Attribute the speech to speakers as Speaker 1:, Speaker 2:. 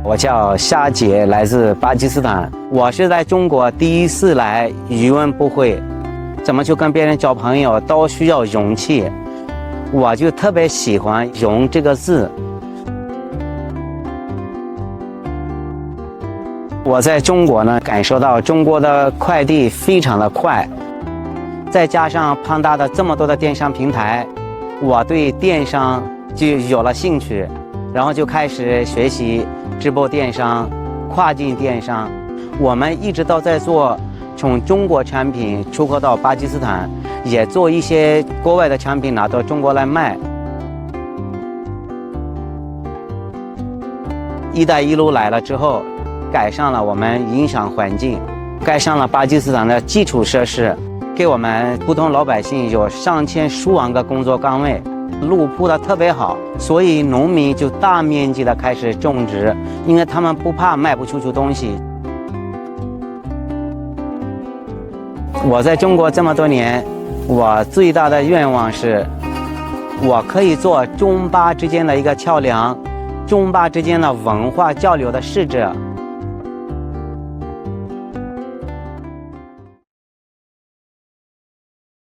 Speaker 1: 我叫夏杰，来自巴基斯坦。我是在中国第一次来，语文不会，怎么去跟别人交朋友都需要勇气。我就特别喜欢“勇”这个字。我在中国呢，感受到中国的快递非常的快，再加上庞大的这么多的电商平台，我对电商就有了兴趣，然后就开始学习直播电商、跨境电商。我们一直都在做从中国产品出口到巴基斯坦，也做一些国外的产品拿到中国来卖。一带一路来了之后，改善了我们营商环境，改善了巴基斯坦的基础设施，给我们普通老百姓有上千数万个工作岗位，路铺得特别好，所以农民就大面积的开始种植，因为他们不怕卖不出去东西。我在中国这么多年，我最大的愿望是，我可以做中巴之间的一个桥梁，中巴之间的文化交流的使者。